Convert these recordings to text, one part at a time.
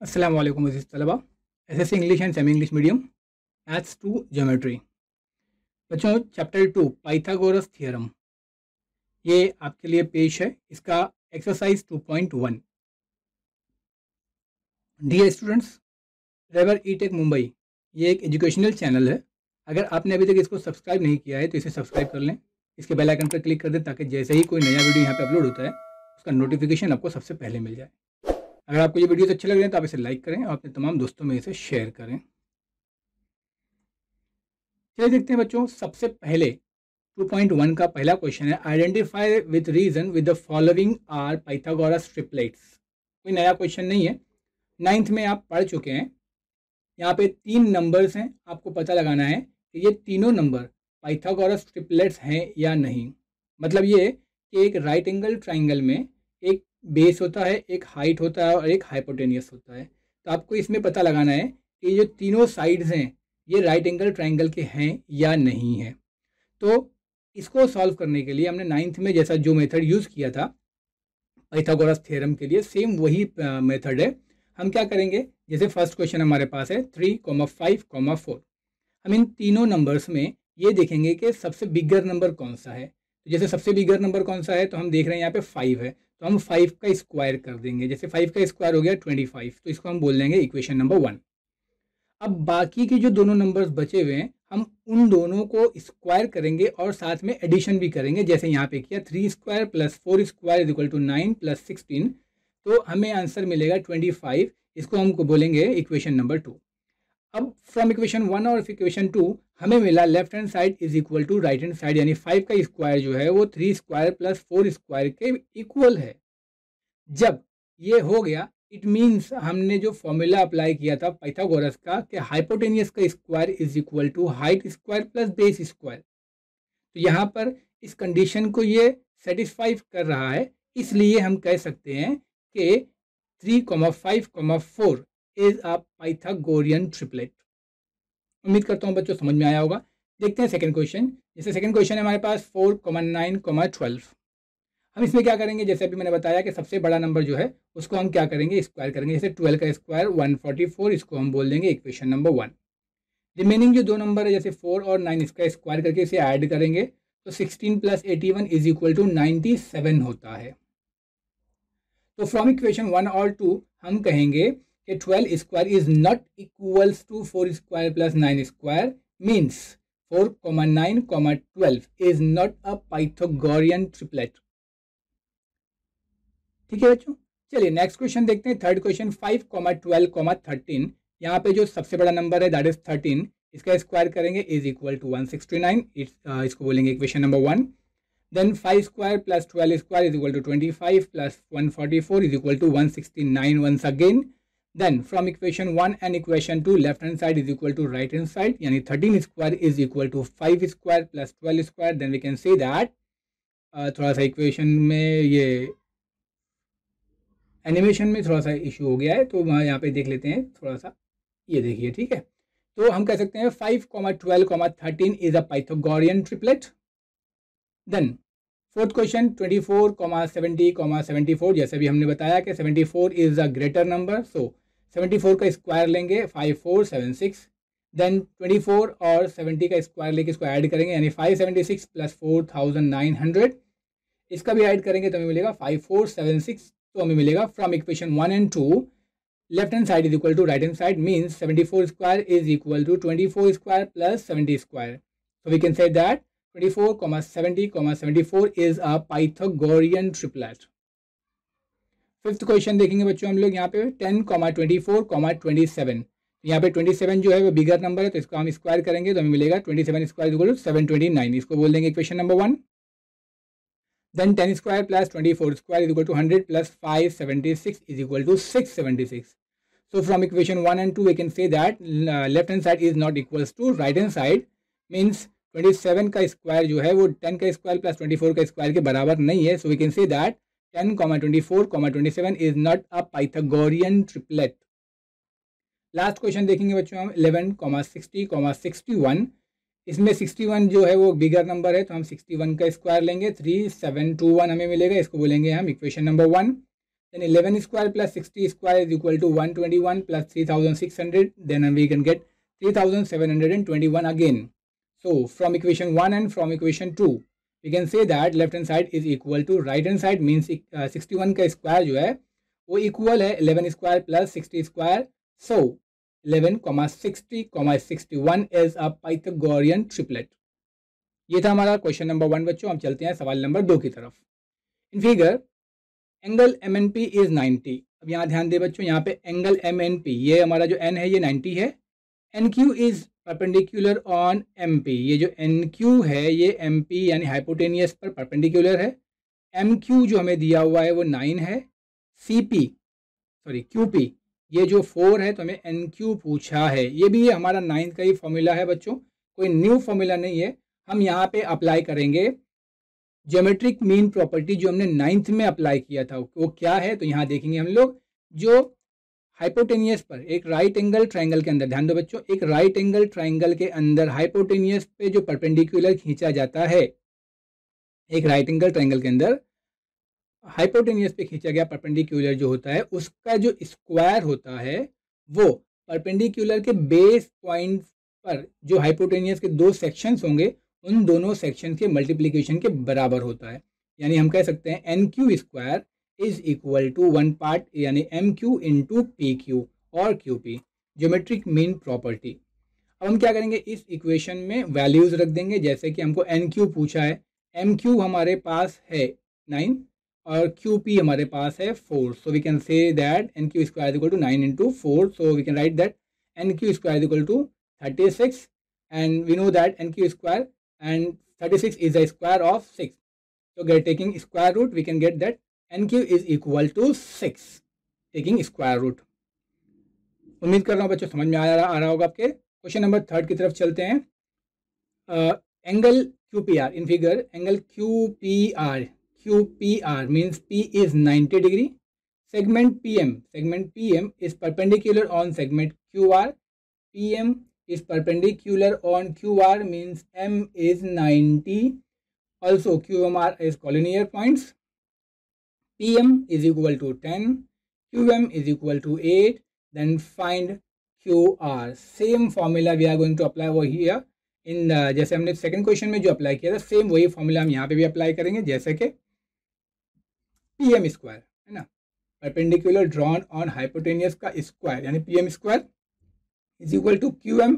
अस्सलाम वालेकुम अज़ीज़ तलबा। SSC English and semi English medium maths 2 geometry. बच्चों, चैप्टर 2 पाइथागोरस थ्योरम ये आपके लिए पेश है। इसका एक्सरसाइज 2.1। डियर स्टूडेंट्स, रेवर ई टेक मुंबई ये एक एजुकेशनल चैनल है। अगर आपने अभी तक इसको सब्सक्राइब नहीं किया है तो इसे सब्सक्राइब कर लें, इसके बेल आइकन पर क्लिक कर दें ताकि जैसे ही कोई नया वीडियो यहाँ पे अपलोड होता है उसका नोटिफिकेशन आपको सबसे पहले मिल जाए। अगर आपको ये वीडियोस अच्छे लग रहे हैं तो आप इसे लाइक करें और अपने तमाम दोस्तों में इसे शेयर करें। चलिए देखते हैं बच्चों, सबसे पहले 2.1 का पहला क्वेश्चन है, identify with reason with the following are Pythagoras triplets. कोई नया क्वेश्चन नहीं है, 9th में आप पढ़ चुके हैं। यहाँ पे 3 नंबर्स हैं, आपको पता लगाना है कि ये तीनों नंबर पाइथागोरस ट्रिपलेट्स हैं या नहीं। मतलब ये कि एक राइट एंगल ट्राइंगल में एक बेस होता है, एक हाइट होता है और एक हाइपोटेनियस होता है। तो आपको इसमें पता लगाना है कि ये जो तीनों साइड्स हैं ये राइट एंगल ट्राइंगल के हैं या नहीं है। तो इसको सॉल्व करने के लिए हमने 9th में जैसा जो मेथड यूज़ किया था पाइथागोरस थ्योरम के लिए, सेम वही मेथड है। हम क्या करेंगे, जैसे फर्स्ट क्वेश्चन हमारे पास है 3, 5, 4। हम इन तीनों नंबर्स में ये देखेंगे कि सबसे बिगर नंबर कौन सा है। तो जैसे सबसे बिगर नंबर कौन सा है तो हम देख रहे हैं यहाँ पे 5 है, तो हम 5 का स्क्वायर कर देंगे। जैसे 5 का स्क्वायर हो गया 25, तो इसको हम बोल देंगे इक्वेशन नंबर 1। अब बाकी के जो दोनों नंबर्स बचे हुए हैं हम उन दोनों को स्क्वायर करेंगे और साथ में एडिशन भी करेंगे, जैसे यहाँ पे किया 3 square plus 4 square is equal to 9 plus 16, तो हमें आंसर मिलेगा 25। इसको हमको बोलेंगे इक्वेशन नंबर 2। अब फ्रॉम इक्वेशन 1 और इक्वेशन 2 हमें मिला left hand side is equal to right hand side, यानी 5 का स्क्वायर जो है वो 3 स्क्वायर प्लस 4 स्क्वायर के इक्वल है। जब ये हो गया इट मीन्स हमने जो फॉर्मूला अप्लाई किया था पाइथागोरस का कि हाइपोटेनियस का square is equal to height square plus base square, तो यहाँ पर इस कंडीशन को ये सेटिस्फाई कर रहा है। इसलिए हम कह सकते हैं कि 3, 5, 4 इज अ पाइथागोरियन ट्रिपलेट। उम्मीद करता हूँ बच्चों समझ में आया होगा। देखते हैं सेकंड क्वेश्चन। जैसे सेकंड क्वेश्चन है हमारे पास 4, 9, 12। हम इसमें क्या करेंगे, जैसे अभी मैंने बताया कि सबसे बड़ा नंबर जो है उसको हम क्या करेंगे, स्क्वायर करेंगे। जैसे 12 का स्क्वायर 144, इसको हम बोल देंगे इक्वेशन नंबर 1। रिमेनिंग जो दो नंबर है जैसे 4 और 9, इसका स्क्वायर करके इसे ऐड करेंगे तो 16 प्लस 81 इज इक्वल टू 97 होता है। तो फ्रॉम इक्वेशन 1 और 2 हम कहेंगे कि 12 square is not equals to 4 square plus 9 square, means 4, 9, 12 is not a Pythagorean triplet. ठीक है बच्चों, चलिए नेक्स्ट क्वेश्चन देखते हैं। Third question 5, 12, 13। यहाँ पे जो सबसे बड़ा नंबर है दैट इज 13, इसका स्क्वायर करेंगे इज इक्वल टू 169। इसको बोलेंगे equation number 1। Then 5 square plus 12 square is equal to 25 plus 144 is equal to 169 once again. Then from equation 1 and equation 2 left hand side is equal to right hand side, यानी 13 square is equal to 5 square plus 12 square. Then we can say that थोड़ा सा equation में ये animation में थोड़ा सा issue हो गया है, तो वहाँ यहाँ पे देख लेते हैं थोड़ा सा। ये देखिए, ठीक है। तो हम कह सकते हैं 5, 12, 13 is a Pythagorean triplet. Then fourth question 24, 70, 74। जैसे भी हमने बताया कि 74 is a greater number, so 74 का स्क्वायर लेंगे 5476। देन 24 और 70 का स्क्वायर लेके इसको ऐड करेंगे, यानी 576 प्लस 4900। इसका भी ऐड करेंगे तो हमें मिलेगा 5476। तो हमें मिलेगा from equation 1 and 2 left hand side is equal to right hand side, means 74 square is equal to 24 square plus 70 square. So we can say that 24, 70, 74 is a Pythagorean triplet. Fifth question देखेंगे बच्चों हम लोग यहाँ पे 10, 24, 27। यहाँ पे 27 जो है वो बिगर नंबर है, तो इसको हम स्क्वायर करेंगे तो हमें मिलेगा 27 स्क्वायर इक्वल टू 729। इसको बोल देंगे equation number 1। Then 10 square plus 24 square is equal to 100 plus 576 is equal to 676. So from equation 1 and 2 we can say that left hand side is not equals to right hand side, means 27 का square जो है वो 10 का square plus 24 का square के बराबर नहीं है। So we can say that 10, 24, 27 is not a Pythagorean triplet. Last question देखेंगे बच्चों हम 11, 60, 61। इसमें 61 जो है वो बिगर नंबर है, तो हम 61 का स्क्वायर लेंगे 3721 हमें मिलेगा। इसको बोलेंगे हम equation number 1। then 11 square plus 60 square is equal to 121 plus 3600, then we can get 3721 again. So from equation 1 and from equation 2 we can say that left hand side is equal to right hand side, means 61 का square जो है वो equal है 11 square plus 60 square. So 11, 60, 61 is a Pythagorean triplet. ये था हमारा question number 1 बच्चों. हम चलते हैं सवाल नंबर 2 की तरफ. In figure angle M N P is 90. अब यहाँ ध्यान दे बच्चों, यहाँ पे एंगल एम एन पी, ये हमारा जो एन है ये 90 है. N Q is perpendicular on M P. ये जो एन क्यू है ये एम पी यानी हाइपोटेनियस पर परपेंडिकुलर है. एम क्यू जो हमें दिया हुआ है वो 9 है. सी पी क्यू पी ये जो 4 है तो हमें एन क्यू पूछा है. ये भी हमारा 9th का ही फॉर्मूला है बच्चों, कोई न्यू फॉर्मूला नहीं है. हम यहाँ पे अप्लाई करेंगे ज्योमेट्रिक मीन प्रॉपर्टी जो हमने 9th में अप्लाई किया था. वो क्या है तो यहाँ देखेंगे हम लोग. जो हाइपोटेनियस पर एक राइट एंगल ट्राइंगल के अंदर, ध्यान दो बच्चों, एक राइट एंगल ट्राइंगल के अंदर हाइपोटेनियस पे जो परपेंडिकुलर खींचा जाता है, एक राइट एंगल ट्राइंगल के अंदर हाइपोटेनियस पे खींचा गया परपेंडिकुलर जो होता है उसका जो स्क्वायर होता है वो परपेंडिकुलर के बेस पॉइंट पर जो हाइपोटेनियस के 2 सेक्शंस होंगे उन दोनों सेक्शन के मल्टीप्लिकेशन के बराबर होता है. यानी हम कह सकते हैं N Q square is equal to 1 part यानी M Q into P Q और Q P, geometric mean property. अब हम क्या करेंगे, इस इक्वेशन में वैल्यूज रख देंगे. जैसे कि हमको एन क्यू पूछा है, एम क्यू हमारे पास है 9 और क्यू पी हमारे पास है 4. So we can say that N Q square equal to 9 into 4. So we can write that N Q square equal to 36 and we know that n q square and 36 is the square of 6. So taking square root we can get that n q is equal to 6 taking square root. उम्मीद कर रहा हूँ बच्चों समझ में आ रहा होगा आपके. क्वेश्चन नंबर 3 की तरफ चलते हैं. Angle Q P R in figure, angle Q P R means P is 90 degree. Segment PM is perpendicular on segment QR. PM is perpendicular on QR means M is 90. Also QMR is collinear points. PM is equal to 10, QM is equal to 8. Then find QR. Same formula we are going to apply over here in जैसे हमने second question में जो apply किया था same वही formula हम यहाँ पे भी अप्लाई करेंगे. जैसे कि PM स्क्वायर है ना, परपेंडिकुलर ड्रॉन ऑन हाइपोटेनियस का स्क्वायर यानी PM square is equal to QM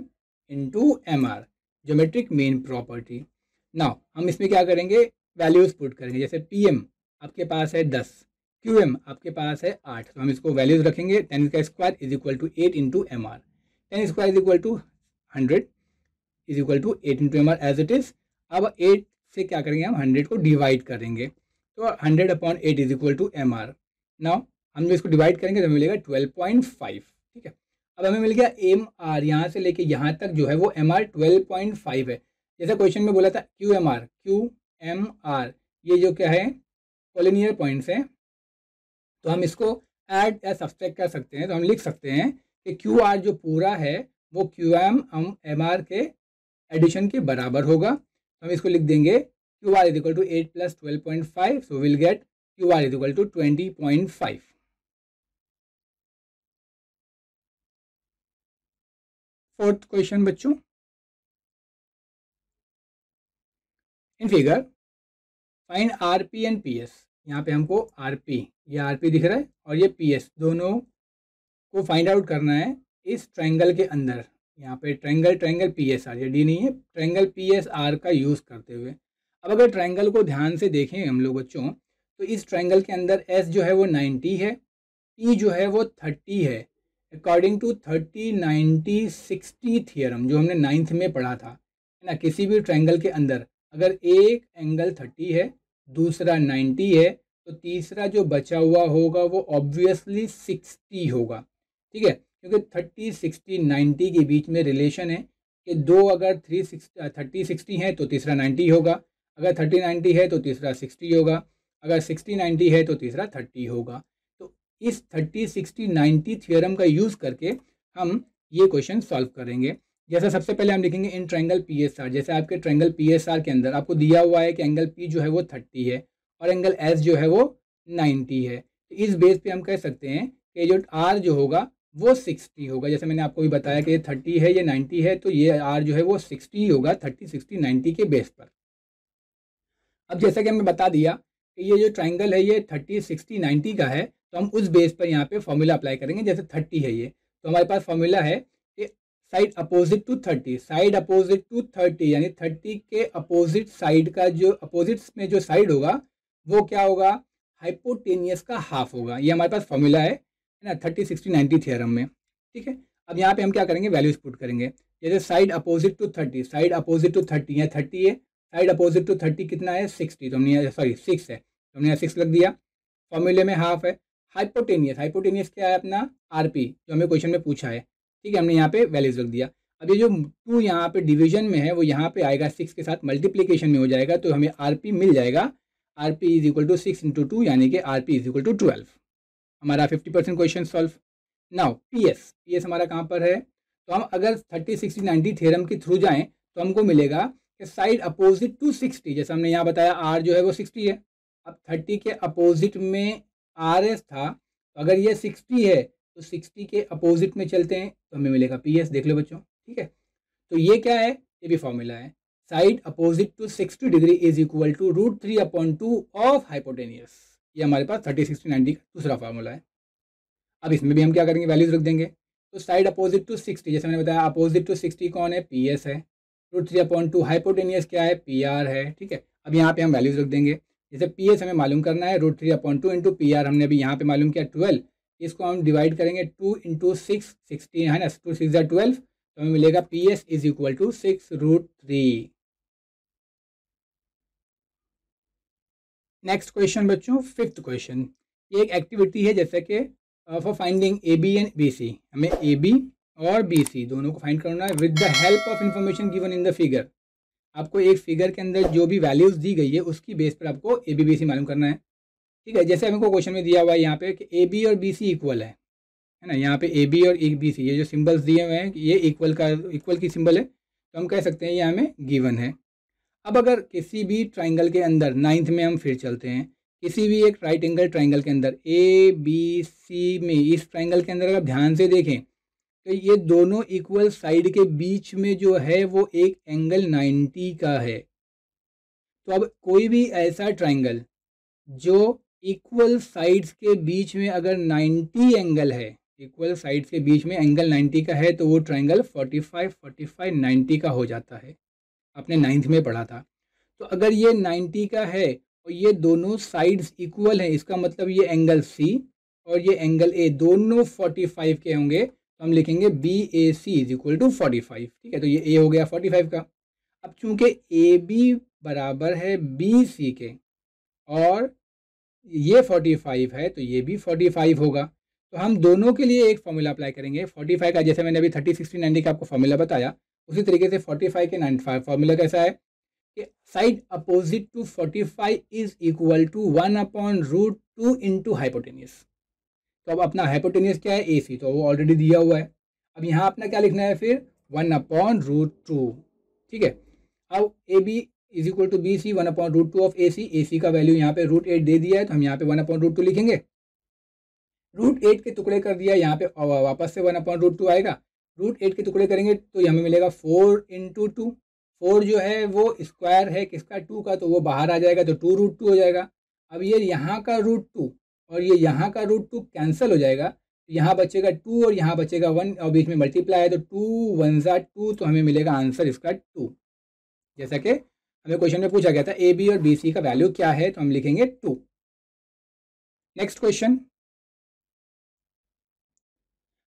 into MR, geometric mean property. Now हम इसमें क्या करेंगे, वैल्यूज पुट करेंगे. जैसे PM आपके पास है 10, QM आपके पास है 8, तो हम इसको वैल्यूज रखेंगे. 10 का square is equal to 8 into MR. 10 square is equal to 100 is equal to 8 into MR as it is. अब 8 से क्या करेंगे, हम 100 को डिवाइड करेंगे. तो 100 upon 8 is equal to MR. Now हम इसको डिवाइड करेंगे तो हमें मिलेगा 12.5. ठीक है. अब हमें मिल गया एम आर, यहाँ से लेके यहाँ तक जो है वो एम आर 12.5 है. जैसा क्वेश्चन में बोला था क्यू एम आर ये जो क्या है कोलिनियर पॉइंट्स हैं, तो हम इसको ऐड या सब्सट्रैक्ट कर सकते हैं. तो हम लिख सकते हैं कि क्यू आर जो पूरा है वो क्यू एम आर के एडिशन के बराबर होगा. हम इसको लिख देंगे Q R is equal to 8 plus 12.5. So will get Q R is equal to 20.5. Fourth question बच्चों, in figure find RP and PS. यहाँ पे हमको आरपी, ये आरपी दिख रहा है और ये पीएस, दोनों को फाइंड आउट करना है इस ट्रायंगल के अंदर. यहाँ पे ट्रायंगल पीएसआर, ये डी नहीं है, ट्रायंगल पीएसआर का यूज़ करते हुए. अब अगर ट्रायंगल को ध्यान से देखें हम लोग बच्चों, तो इस ट्रायंगल के अंदर एस जो है वो 90 है, पी जो है वो 30 है. अकॉर्डिंग टू 30-90-60 थियरम जो हमने 9th में पढ़ा था, है ना, किसी भी ट्रायंगल के अंदर अगर एक एंगल 30 है, दूसरा 90 है, तो तीसरा जो बचा हुआ होगा वो ऑब्वियसली 60 होगा. ठीक है, क्योंकि 30-60-90 के बीच में रिलेशन है कि दो अगर 30-60 है तो तीसरा 90 होगा, अगर 30-90 है तो तीसरा 60 होगा, अगर 60-90 है तो तीसरा 30 होगा. इस 30-60-90 थ्योरम का यूज़ करके हम ये क्वेश्चन सॉल्व करेंगे. जैसा सबसे पहले हम लिखेंगे इन ट्रायंगल पीएसआर. जैसे आपके ट्रायंगल पीएसआर के अंदर आपको दिया हुआ है कि एंगल पी जो है वो 30 है और एंगल एस जो है वो 90 है. तो इस बेस पे हम कह सकते हैं कि जो आर जो होगा वो 60 होगा। जैसे मैंने आपको भी बताया कि ये 30 है, ये 90 है, तो ये आर जो है वो 60 होगा, 30, 60, 90 के बेस पर। अब जैसा कि हमने बता दिया कि ये जो ट्राइंगल है ये 30, 60, 90 का है, तो हम उस बेस पर यहाँ पे फॉर्मूला अप्लाई करेंगे। जैसे 30 है ये, तो हमारे पास फॉर्मूला है कि side opposite to 30, side opposite to 30 यानी 30 के अपोजिट साइड का जो अपोजिट में जो साइड होगा वो क्या होगा, हाइपोटेनियस का हाफ होगा। ये हमारे पास फॉर्मूला है ना 30, 60, 90 थ्योरम में। ठीक है, अब यहाँ पे हम क्या करेंगे, वैल्यूज पुट करेंगे। जैसे side opposite to 30, side opposite to 30 या 30 है, साइड अपोजिट टू 30 कितना है 60, तो हमने सॉरी 6 है, तो हमने 6 लग दिया। फॉर्मूले में हाफ है। हाइपोटेनियस, हाइपोटेनियस क्या है अपना आरपी, जो हमें क्वेश्चन में पूछा है। ठीक है, हमने यहाँ पे वैल्यूज रख दिया। अब ये जो 2 यहाँ पे डिवीजन में है वो यहाँ पे आएगा 6 के साथ मल्टीप्लीकेशन में हो जाएगा, तो हमें आरपी मिल जाएगा। आरपी इज इक्वल टू 6 × 2 यानी कि आरपी इज इक्वल टू 12। हमारा 50% क्वेश्चन सॉल्व। नाउ पीएस हमारा कहाँ पर है, तो हम अगर 30, 60, 90 थ्योरम के थ्रू जाएं तो हमको मिलेगा कि साइड अपोजिट टू 60, जैसे हमने यहाँ बताया आर जो है वो 60 है। अब 30 के अपोजिट में आर एस था, तो अगर ये 60 है तो 60 के अपोजिट में चलते हैं तो हमें मिलेगा पीएस। देख लो बच्चों, ठीक है। तो ये क्या है, ये भी फॉर्मूला है। Side opposite to 60 degree is equal to √3/2 of hypotenuse. ये हमारे पास 30, 60, 90 का दूसरा फार्मूला है। अब इसमें भी हम क्या करेंगे, वैल्यूज रख देंगे। तो साइड अपोजिट टू 60, जैसे मैंने बताया अपोजिट टू 60 कौन है, पीएस है। √3/2 हाइपोटेनियस क्या है, पीआर है। ठीक है, अब यहाँ पे हम वैल्यूज रख देंगे। जैसे पीएस हमें मालूम करना है, √3/2 इंटू पीआर हमने अभी यहाँ पे मालूम किया 12, इसको हम डिवाइड करेंगे 2 × 6, 16 है ना, 2 6 12, तो हमें मिलेगा PS is equal to 6√3। Next question बच्चों, 5th क्वेश्चन। ये एक एक्टिविटी है जैसे कि for finding A B and B C. हमें ए बी और बी सी दोनों को फाइंड करना है with the help of information given in the figure. आपको एक फिगर के अंदर जो भी वैल्यूज दी गई है उसकी बेस पर आपको ए बी बी सी मालूम करना है। ठीक है, जैसे हमको क्वेश्चन में दिया हुआ है यहाँ पे कि ए बी और बी सी इक्वल है ना। यहाँ पे ए बी और बी सी ये जो सिंबल्स दिए हुए हैं ये इक्वल की सिंबल है, तो हम कह सकते हैं ये हमें गिवन है। अब अगर किसी भी ट्राइंगल के अंदर 9th में हम फिर चलते हैं, किसी भी एक राइट एंगल ट्राइंगल के अंदर ए बी सी में, इस ट्राइंगल के अंदर अगर ध्यान से देखें तो ये दोनों इक्वल साइड के बीच में जो है वो एक एंगल 90 का है। तो अब कोई भी ऐसा ट्राइंगल जो इक्वल साइड्स के बीच में अगर 90 एंगल है, इक्वल साइड्स के बीच में एंगल 90 का है, तो वो ट्राइंगल 45, 45, 90 का हो जाता है। आपने 9th में पढ़ा था। तो अगर ये 90 का है और ये दोनों साइड्स इक्वल हैं, इसका मतलब ये एंगल सी और ये एंगल ए दोनों 45 के होंगे, तो हम लिखेंगे B A C is equal to 45। ठीक है, तो ये ए हो गया 45 का। अब चूंकि ए बी बराबर है बी सी के और ये 45 है, तो ये भी 45 होगा। तो हम दोनों के लिए एक फॉर्मूला अप्लाई करेंगे 45 का। जैसे मैंने अभी 30, 60, 90 का आपको फॉर्मूला बताया, उसी तरीके से 45 के 95 फॉर्मूला कैसा है कि side opposite to 45 is equal to 1/√2 into hypotenuse. तो अब अपना हाइपोटेनियस क्या है, ए सी, तो वो ऑलरेडी दिया हुआ है। अब यहाँ अपना क्या लिखना है फिर 1/√2। ठीक है, अब A B is equal to B C 1/√2 of A C का वैल्यू यहाँ पे √8 दे दिया है, तो हम यहाँ पे 1/√2 लिखेंगे। √8 के टुकड़े कर दिया, यहाँ पे वापस से 1/√2 आएगा। √8 के टुकड़े करेंगे तो हमें मिलेगा 4 × 2। 4 जो है वो स्क्वायर है किसका, 2 का, तो वो बाहर आ जाएगा, तो 2√2 हो जाएगा। अब ये यहाँ का √2 और ये यहाँ का √2 कैंसिल हो जाएगा, तो यहाँ बचेगा 2 और यहाँ बचेगा 1 और बीच में मल्टीप्लाई है, तो 2 1 2, तो हमें मिलेगा आंसर इसका 2। जैसा कि हमें क्वेश्चन में पूछा गया था ए बी और बी सी का वैल्यू क्या है, तो हम लिखेंगे 2। Next question,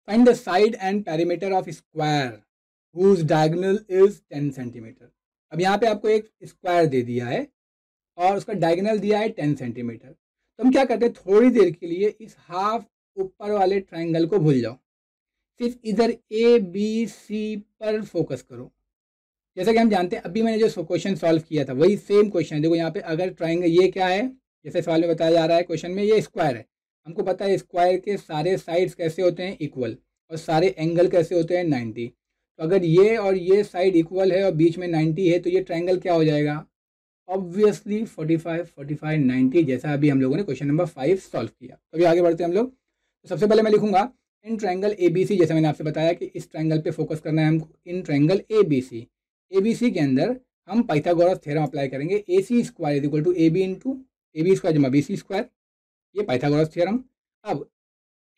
find the side and perimeter of square whose diagonal is 10 centimetre. अब यहाँ पे आपको एक स्क्वायर दे दिया है और उसका डायगोनल दिया है 10 सेंटीमीटर। तो हम क्या करते हैं, थोड़ी देर के लिए इस हाफ ऊपर वाले ट्राइंगल को भूल जाओ, सिर्फ इधर ए बी सी पर फोकस करो। जैसा कि हम जानते हैं अभी मैंने जो क्वेश्चन सॉल्व किया था वही सेम क्वेश्चन है। देखो यहाँ पे अगर ट्राइंगल ये क्या है, जैसे सवाल में बताया जा रहा है क्वेश्चन में, ये स्क्वायर है। हमको पता है स्क्वायर के सारे साइड्स कैसे होते हैं, इक्वल, और सारे एंगल कैसे होते हैं, 90। तो अगर ये और ये साइड इक्वल है और बीच में 90 है, तो ये ट्राइंगल क्या हो जाएगा, ऑब्वियसली 45, 45, 90, जैसा अभी हम लोगों ने क्वेश्चन नंबर 5 सॉल्व किया। तो अभी आगे बढ़ते हैं हम लोग। तो सबसे पहले मैं लिखूंगा इन ट्रायंगल ABC, जैसे मैंने आपसे बताया कि इस ट्रायंगल पे फोकस करना है हमको। इन ट्रायंगल ABC के अंदर हम पाइथागोरस थ्योरम अप्लाई करेंगे। AC square is equal to AB into AB square जमा BC स्क्वायर, ये पाइथागोरस थ्योरम। अब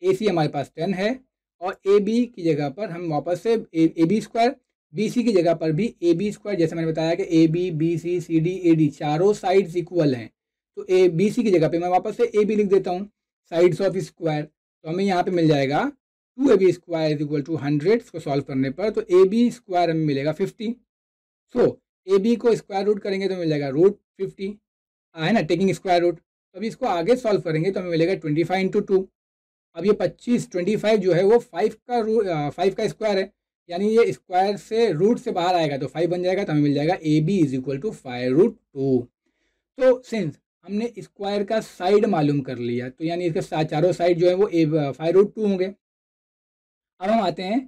AC हमारे पास 10 है और AB की जगह पर हम वापस से AB स्क्वायर, BC की जगह पर भी AB स्क्वायर, जैसे मैंने बताया कि AB, BC, CD, AD चारों साइड्स इक्वल हैं, तो BC की जगह पे मैं वापस से AB लिख देता हूँ, साइड्स ऑफ स्क्वायर। तो हमें यहाँ पे मिल जाएगा 2AB square is equal to 100। इसको सॉल्व करने पर तो AB स्क्वायर हमें मिलेगा 50। सो AB को स्क्वायर रूट करेंगे तो मिल जाएगा √50, है ना, टेकिंग स्क्वायर रूट। तो अभी इसको आगे सॉल्व करेंगे तो हमें मिलेगा 25 इंटू 2। अब ये 25 जो है वो 5 का स्क्वायर है, यानी ये स्क्वायर से रूट से बाहर आएगा तो 5 बन जाएगा, तो हमें मिल जाएगा AB इज इक्वल टू 5√2। तो सिंस हमने स्क्वायर का साइड मालूम कर लिया, तो यानी इसके चारों साइड जो है वो 5√2 होंगे। अब हम आते हैं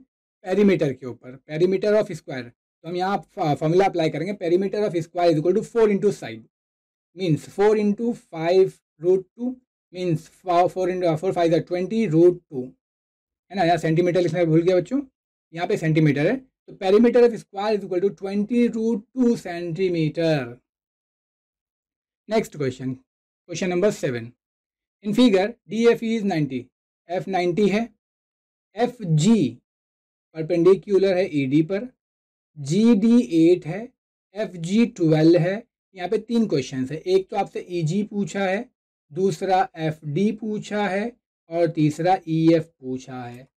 पेरीमीटर के ऊपर, पेरीमीटर ऑफ स्क्वायर। तो हम यहाँ फॉर्मूला अप्लाई करेंगे, perimeter of square is equal to 4 into side, means 4 into 5√2, means 4 5 20√2, है ना। यहाँ सेंटीमीटर लिखना भूल गया बच्चों, यहाँ पे सेंटीमीटर है, तो perimeter of square is equal to 20√2 centimetre. Next question, question number 7। In figure DFE इज 90, F 90 है, FG परपेंडिकुलर है ED पर, GD 8 है, FG 12 है। यहाँ पे 3 क्वेश्चन है, एक तो आपसे EG पूछा है, दूसरा FD पूछा है और तीसरा EF पूछा है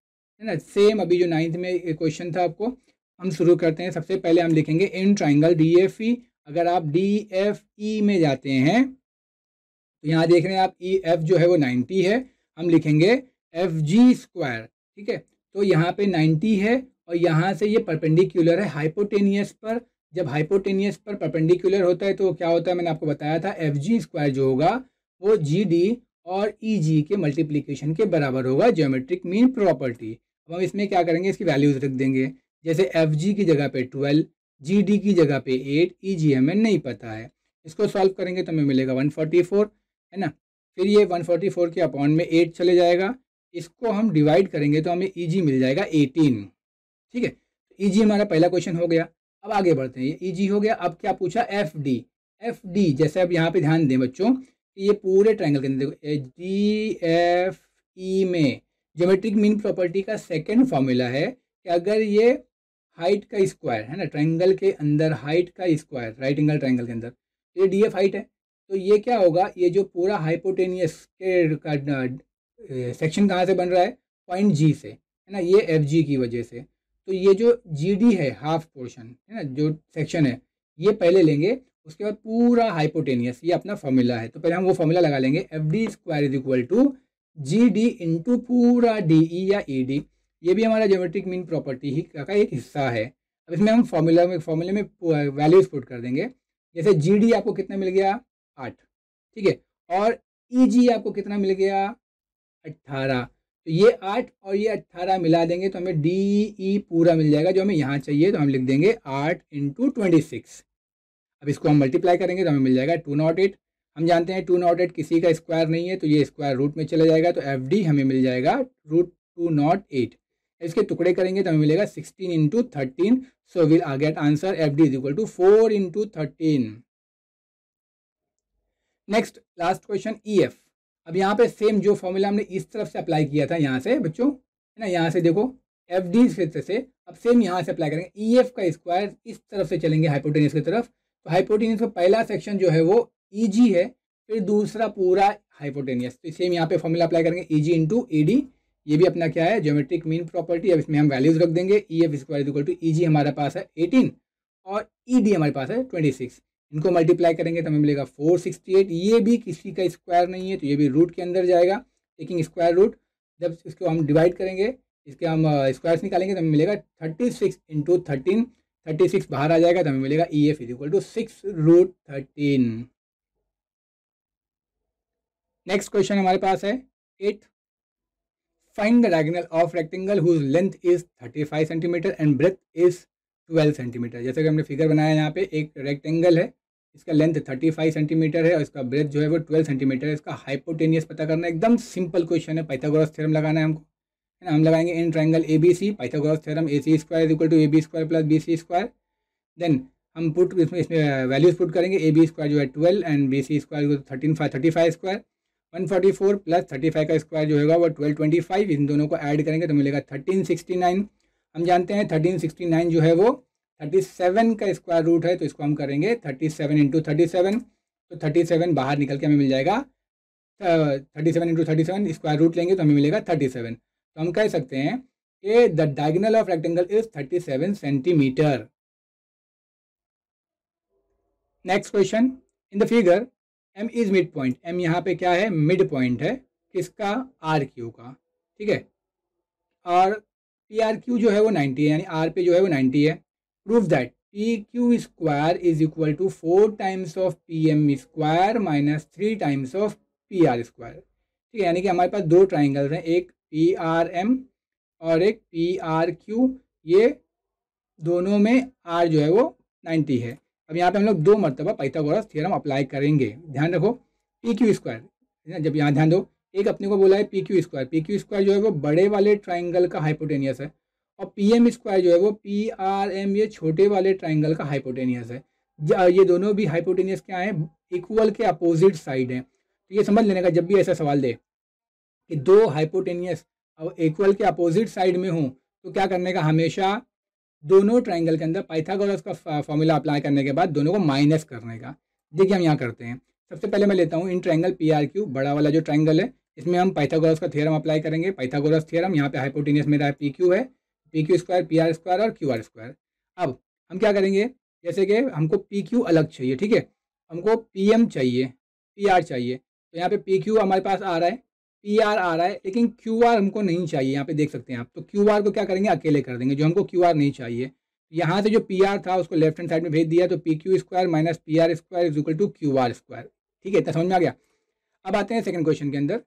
ना। सेम अभी जो 9th में क्वेश्चन था आपको, हम शुरू करते हैं। सबसे पहले हम लिखेंगे इन ट्राइंगल DFE। अगर आप DFE में जाते हैं तो यहाँ देख रहे हैं आप EF जो है वो 90 है, हम लिखेंगे FG स्क्वायर, ठीक है। तो यहाँ पे 90 है और यहाँ से ये परपेंडिकुलर है हाइपोटेनियस पर। जब हाइपोटेनियस पर परपेंडिकुलर होता है तो क्या होता है, मैंने आपको बताया था, FG स्क्वायर जो होगा वो GD और EG के मल्टीप्लिकेशन के बराबर होगा, ज्योमेट्रिक मीन प्रॉपर्टी। अब हम इसमें क्या करेंगे, इसकी वैल्यूज रख देंगे, जैसे FG की जगह पे 12, GD की जगह पे 8, EG हमें नहीं पता है। इसको सॉल्व करेंगे तो हमें मिलेगा 144, है ना। फिर ये 144 के अपॉन में 8 चले जाएगा, इसको हम डिवाइड करेंगे तो हमें EG मिल जाएगा 18, ठीक है। EG हमारा पहला क्वेश्चन हो गया। अब आगे बढ़ते हैं, ये EG हो गया। अब क्या पूछा, FD जैसे अब यहाँ पे ध्यान दें बच्चों कि ये पूरे ट्रायंगल के अंदर देखो DFE में ज्योमेट्रिक मीन प्रॉपर्टी का सेकंड फॉर्मूला है कि अगर ये हाइट का स्क्वायर है ना, ट्रायंगल के अंदर हाइट का स्क्वायर, राइट एंगल ट्रायंगल के अंदर, ये DF हाइट है, तो ये क्या होगा, ये जो पूरा हाइपोटेनियस के का सेक्शन कहाँ से बन रहा है, पॉइंट G से, है ना, ये FG की वजह से। तो ये जो GD है हाफ पोर्शन, है ना, जो सेक्शन है, ये पहले लेंगे, उसके बाद पूरा हाइपोटेनियस, ये अपना फॉर्मूला है। तो पहले हम वो फॉर्मूला लगा लेंगे, FD square is equal to GD into पूरा DE या ED। ये भी हमारा ज्योमेट्रिक मीन प्रॉपर्टी ही का एक हिस्सा है। अब इसमें हम फॉर्मूले में वैल्यूज पुट कर देंगे, जैसे GD आपको कितना मिल गया, 8, ठीक है, और EG आपको कितना मिल गया, 18। तो ये 8 और ये 18 मिला देंगे तो हमें DE पूरा मिल जाएगा, जो हमें यहाँ चाहिए। तो हम लिख देंगे 8 इंटू 26। अब इसको हम मल्टीप्लाई करेंगे तो हमें मिल जाएगा 208। हम जानते हैं 208 किसी का स्क्वायर नहीं है, तो ये स्क्वायर रूट में चला जाएगा, तो FD हमें मिल जाएगा √208। इसके टुकड़े करेंगे तो हमें मिलेगा 16 into 13। So will get answer FD is equal to 4 into 13। Next last question EF। अब यहाँ पे सेम जो फॉर्मूला हमने इस तरफ से अप्लाई किया था, यहाँ से बच्चों, है ना, यहाँ से देखो FD से अब सेम यहाँ से अप्लाई करेंगे। EF का स्क्वायर इस तरफ से चलेंगे हाइपोटेनियस की तरफ, तो हाइपोटेनियस का पहला सेक्शन जो है वो EG है, फिर दूसरा पूरा हाइपोटेनियस। तो सेम यहाँ पे फॉर्मूला अप्लाई करेंगे, EG इंटू ED। ये भी अपना क्या है, ज्योमेट्रिक मीन प्रॉपर्टी। अब इसमें हम वैल्यूज रख देंगे, EF square equal to EG हमारे पास है 18 और ED हमारे पास है 26। इनको मल्टीप्लाई करेंगे तो हमें मिलेगा 468। ये भी किसी का स्क्वायर नहीं है, तो ये भी रूट के अंदर जाएगा, टेकिंग स्क्वायर रूट। जब इसको हम डिवाइड करेंगे, इसके हम स्क्वायर्स निकालेंगे तो हमें मिलेगा 36 इंटू 13। 36 बाहर आ जाएगा तो हमें मिलेगा EF is equal to 6√13। Next question हमारे पास है 8। Find the diagonal of rectangle whose length is 35 centimetre and breadth is 12 centimetre. जैसे कि हमने फिगर बनाया, यहाँ पे एक रेक्टेंगल है इसका लेंथ 35 सेंटीमीटर है और इसका ब्रेथ जो है वो 12 सेंटीमीटर है। इसका हाइपोटेनियस पता करना है, एकदम सिंपल क्वेश्चन है, पाइथागोरस थ्योरम लगाना है हमको, है ना। हम लगाएंगे in triangle A B C, Pythagoras theorem AC square equal to AB square plus BC square. Then हम पुट इसमें वैल्यूज पुट करेंगे, AB स्क्वायर जो है 12 and BC square 35 square, 144 plus 35 का स्क्वायर जो होगा वो 1225, इन दोनों को ऐड करेंगे तो मिलेगा 1369। हम जानते हैं 1369 जो है वो 37 का स्क्वायर रूट है, तो इसको हम करेंगे 37 इंटू 37, तो 37 बाहर निकल के हमें मिल जाएगा 37 इंटू 37, स्क्वायर रूट लेंगे तो हमें मिलेगा 37। तो हम कह सकते हैं कि the diagonal of rectangle is 37 centimetre. Next question, in the figure M is mid point, M यहाँ पे क्या है, मिड पॉइंट है, किसका, RQ का, ठीक है। और PRQ जो है वो 90 है, यानी R पे जो है वो 90 है। Prove that PQ square is equal to 4 times of PM square minus 3 times of PR square, ठीक है। यानी कि हमारे पास दो ट्राइंगल्स हैं, एक PRM और एक PRQ, ये दोनों में R जो है वो 90 है। अब यहाँ पे हम लोग दो मरतबा पाइथागोरस थ्योरम अप्लाई करेंगे। ध्यान रखो, PQ स्क्वायर, जब यहाँ ध्यान दो, एक अपने को बोला है PQ स्क्वायर जो है वो बड़े वाले ट्राइंगल का हाइपोटेनियस है, और PM स्क्वायर जो है वो PRM ये छोटे वाले ट्राइंगल का हाइपोटेनियस है। ये दोनों भी हाइपोटेनियस क्या है, इक्वल के अपोजिट साइड हैं। तो ये समझ लेने का, जब भी ऐसा सवाल दे कि दो हाइपोटेनियस इक्वल के अपोजिट साइड में हों, तो क्या करने का, हमेशा दोनों ट्राइंगल के अंदर पाइथागोरस का फॉर्मूला अप्लाई करने के बाद दोनों को माइनस करने का। देखिए हम यहाँ करते हैं, सबसे पहले मैं लेता हूँ इन ट्राइंगल PRQ, बड़ा वाला जो ट्राइंगल है, इसमें हम पाइथागोरस का थ्योरम अप्लाई करेंगे। पाइथागोरस थ्योरम, यहाँ पे हाइपोटेनियस मेरा है PQ है, PQ स्क्वायर, PR स्क्वायर और QR स्क्वायर। अब हम क्या करेंगे, जैसे कि हमको PQ अलग चाहिए, ठीक है, हमको PM चाहिए, PR चाहिए, तो यहाँ पे PQ हमारे पास आ रहा है, PR आ रहा है, लेकिन QR हमको नहीं चाहिए। यहाँ पे देख सकते हैं आप, तो QR को क्या करेंगे, अकेले कर देंगे, जो हमको QR नहीं चाहिए। यहाँ से जो PR था उसको लेफ्ट हैंड साइड में भेज दिया, तो PQ square minus PR square is equal to QR square, ठीक है, इतना समझ में आ गया। अब आते हैं सेकंड क्वेश्चन के अंदर,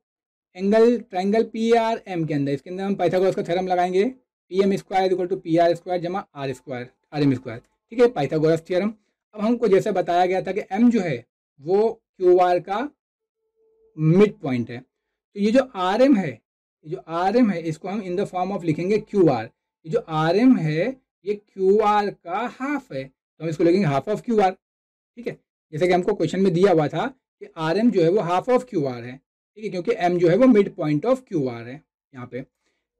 ट्राइंगल PRM के अंदर, इसके अंदर हम पाइथागोरस का थ्योरम लगाएंगे, PM square equal to PR square जमा R स्क्वायर RM स्क्वायर, ठीक है, पाइथागोरस थ्योरम। अब हमको जैसे बताया गया था कि M जो है वो QR का मिड पॉइंट है, तो ये जो RM है, इसको हम इन द फॉर्म ऑफ लिखेंगे QR। ये जो RM है ये QR का हाफ है, तो हम इसको लिखेंगे हाफ ऑफ QR, ठीक है। जैसे कि हमको क्वेश्चन में दिया हुआ था कि RM जो है वो हाफ ऑफ QR है, ठीक है, क्योंकि M जो है वो मिड पॉइंट ऑफ QR है यहाँ पे।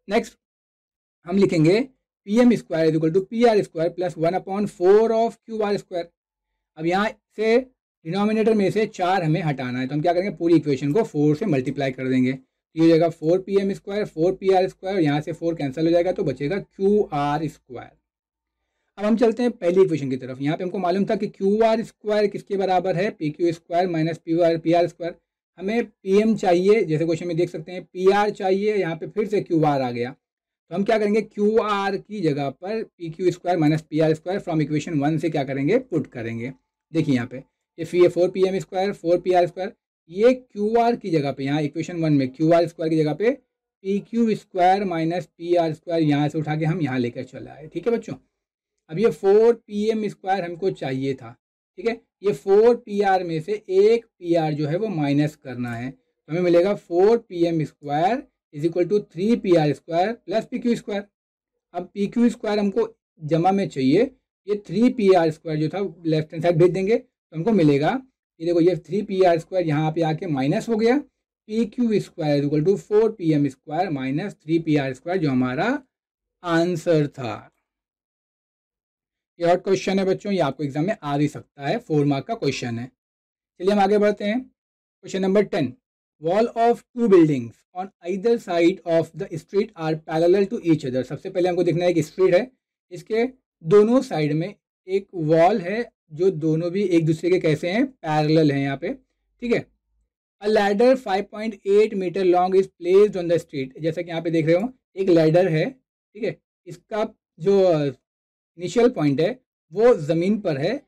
नेक्स्ट हम लिखेंगे PM square is equal to PR square plus 1/4 of QR square. अब यहाँ से डिनोमिनेटर में से 4 हमें हटाना है, तो हम क्या करेंगे, पूरी इक्वेशन को 4 से मल्टीप्लाई कर देंगे, तो ये हो जाएगा 4 PM स्क्वायर 4 PR स्क्वायर, यहाँ से 4 कैंसिल हो जाएगा तो बचेगा QR स्क्वायर। अब हम चलते हैं पहली इक्वेशन की तरफ। यहाँ पे हमको मालूम था कि QR स्क्वायर किसके बराबर है, PQ square minus PR square. हमें PM चाहिए, जैसे क्वेश्चन में देख सकते हैं, PR चाहिए, यहाँ पे फिर से QR आ गया, तो हम क्या करेंगे, QR की जगह पर PQ square minus PR square from equation 1 से क्या करेंगे, पुट करेंगे। देखिए यहाँ पे ये 4 PM स्क्वायर 4 PR स्क्वायर, ये QR की जगह पे, यहाँ इक्वेशन 1 में QR स्क्वायर की जगह पे PQ square minus PR square यहाँ से उठा के हम यहाँ लेकर चले आए, ठीक है बच्चों। अब ये 4 PM स्क्वायर हमको चाहिए था, ठीक है, ये 4 PR में से एक PR जो है वो माइनस करना है, तो हमें मिलेगा 4 PM square is equal to 3 PR square plus PQ square. अब PQ स्क्वायर हमको जमा में चाहिए, ये 3 PR स्क्वायर जो था लेफ्ट हैंड साइड भेज देंगे, तो हमको मिलेगा, ये देखो ये 3 PR स्क्वायर यहाँ पे आके माइनस हो गया, PQ square is equal to 4 PM square minus 3 PR square, जो हमारा आंसर था। ये और क्वेश्चन है बच्चों, ये आपको एग्जाम में आ भी सकता है, 4 मार्क का क्वेश्चन है। चलिए हम आगे बढ़ते हैं। Question number 10, wall of 2 buildings on either side of the street are parallel to each other. सबसे पहले हमको देखना है एक स्ट्रीट है, इसके दोनों साइड में एक वॉल है, जो दोनों भी एक दूसरे के कैसे हैं, पैरेलल हैं यहाँ पे, ठीक है। A ladder 5.8 metre long is placed on the street, जैसा कि यहाँ पे देख रहे हो एक लैडर है, ठीक है, इसका जो इनिशियल पॉइंट है वो ज़मीन पर है,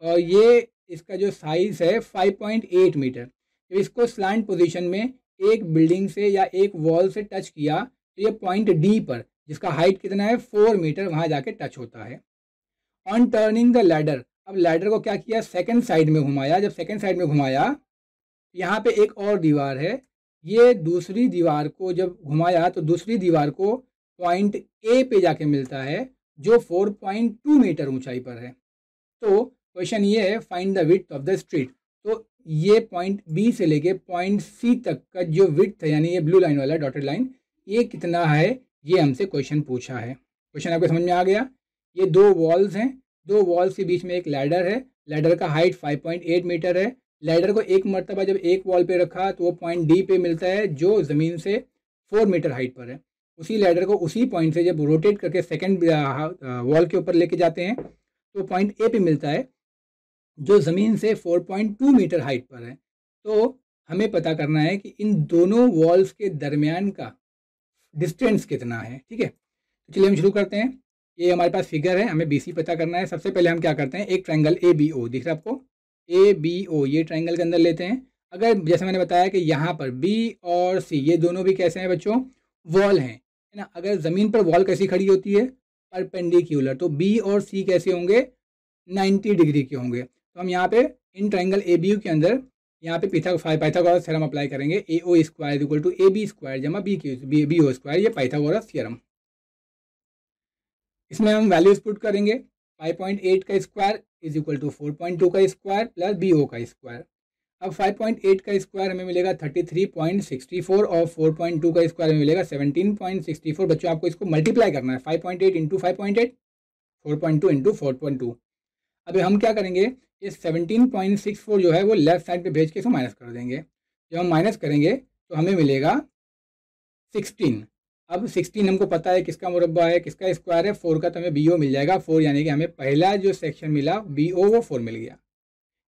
और ये इसका जो साइज़ है 5.8 मीटर। जब इसको स्लैंट पोजीशन में एक बिल्डिंग से या एक वॉल से टच किया, तो ये पॉइंट डी पर, जिसका हाइट कितना है 4 मीटर, वहाँ जाके टच होता है। ऑन टर्निंग द लैडर अब लैडर को क्या किया, सेकंड साइड में घुमाया। जब सेकंड साइड में घुमाया, यहाँ पे एक और दीवार है, ये दूसरी दीवार को जब घुमाया तो दूसरी दीवार को पॉइंट ए पे जाके मिलता है जो 4.2 मीटर ऊंचाई पर है। तो क्वेश्चन ये है, find the width of the street. तो ये पॉइंट बी से लेके पॉइंट सी तक का जो विड्थ है, यानी ये ब्लू लाइन वाला डॉटेड लाइन, ये कितना है, ये हमसे क्वेश्चन पूछा है। क्वेश्चन आपको समझ में आ गया। ये दो वॉल्स हैं, दो वॉल्स के बीच में एक लैडर है, लैडर का हाइट 5.8 मीटर है। लैडर को एक मरतबा जब एक वॉल पे रखा तो वो पॉइंट डी पे मिलता है जो ज़मीन से 4 मीटर हाइट पर है। उसी लैडर को उसी पॉइंट से जब रोटेट करके सेकंड वॉल के ऊपर लेके जाते हैं तो पॉइंट ए पे मिलता है जो ज़मीन से 4.2 मीटर हाइट पर है। तो हमें पता करना है कि इन दोनों वॉल्स के दरमियान का डिस्टेंस कितना है। ठीक है, तो चलिए हम शुरू करते हैं। ये हमारे पास फिगर है, हमें BC पता करना है। सबसे पहले हम क्या करते हैं, एक ट्रायंगल ABO दिख रहा है आपको, ABO, ये ट्रायंगल के अंदर लेते हैं। अगर जैसे मैंने बताया कि यहाँ पर B और C ये दोनों भी कैसे हैं बच्चों, वॉल हैं, है ना। अगर ज़मीन पर वॉल कैसी खड़ी होती है, परपेंडिकुलर, तो B और C कैसे होंगे, 90 डिग्री के होंगे। तो हम यहाँ पे इन ट्रायंगल ABO के अंदर यहाँ पे पाइथागोरस थ्योरम अप्लाई करेंगे। AO square equal to AB square जमा BO स्क्वायर, ये पाइथागोरस थ्योरम। इसमें हम वैल्यूज पुट करेंगे, 5.8 का स्क्वायर इज इक्वल टू 4.2 का स्क्वायर प्लस BO का स्क्वायर। अब 5.8 का स्क्वायर हमें मिलेगा 33.64 और 4.2 का स्क्वायर हमें मिलेगा 17.64। बच्चों आपको इसको मल्टीप्लाई करना है, 5.8 इंटू 5.8, 4.2 इंटू 4.2। अभी हम क्या करेंगे, ये 17.64 जो है वो लेफ्ट साइड पे भेज के इसको माइनस कर देंगे। जब हम माइनस करेंगे तो हमें मिलेगा 16। अब 16 हमको पता है किसका मुरब्बा है, किसका स्क्वायर है, 4 का, तो हमें BO मिल जाएगा 4, यानी कि हमें पहला जो सेक्शन मिला BO वो 4 मिल गया।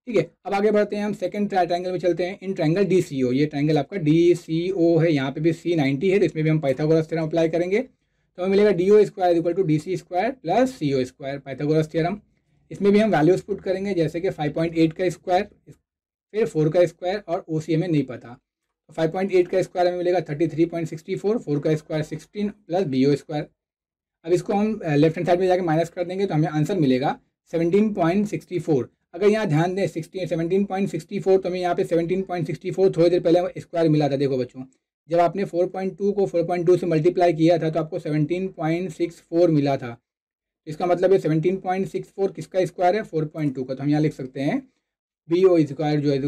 ठीक है, अब आगे बढ़ते हैं, हम सेकंड ट्रायंगल में चलते हैं। इन ट्रायंगल DCO, ये ट्रायंगल आपका DCO है, यहाँ पे भी C90 है, तो इसमें भी हम पाइथागोरस थ्योरम अप्लाई करेंगे। तो हमें मिलेगा DO square equal to DC square plus CO square, Pythagoras theorem. इसमें भी हम वैल्यूज पुट करेंगे, जैसे कि 5.8 का स्क्वायर, फिर 4 का स्क्वायर और OC हमें नहीं पता। तो 5.8 का स्क्वायर हमें मिलेगा 33.64, 4 का स्क्वायर 16 प्लस BO स्क्वायर। अब इसको हम लेफ्ट हैंड साइड में जाके माइनस कर देंगे तो हमें आंसर मिलेगा 17.64। अगर यहाँ ध्यान दें 17.64, तो हमें यहाँ पे 17.64 थोड़ी देर पहले स्क्वायर मिला था। देखो बच्चों, जब आपने 4.2 को 4.2 से मल्टीप्लाई किया था तो आपको 17.64 मिला था। इसका मतलब है 17.64 किसका स्क्वायर है, 4.2 का। तो हम यहाँ लिख सकते हैं BO स्क्वायर जो है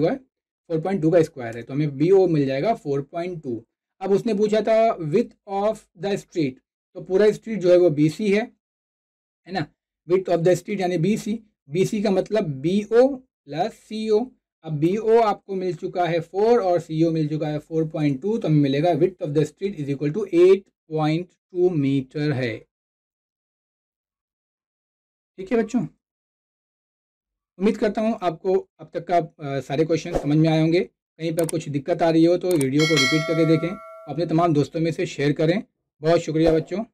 4.2 का स्क्वायर है, तो हमें BO मिल जाएगा 4.2। अब उसने पूछा था विड्थ ऑफ द स्ट्रीट, तो पूरा स्ट्रीट जो है वो BC है ना। विड्थ ऑफ द स्ट्रीट यानी BC का मतलब BO प्लस CO। अब BO आपको मिल चुका है 4 और CO मिल चुका है 4.2, तो हमें मिलेगा width of the street is equal to 8.2 metre है। ठीक है बच्चों, उम्मीद करता हूँ आपको अब तक का सारे क्वेश्चन समझ में आए होंगे। कहीं पर कुछ दिक्कत आ रही हो तो वीडियो को रिपीट करके देखें, अपने तमाम दोस्तों में से शेयर करें। बहुत शुक्रिया बच्चों।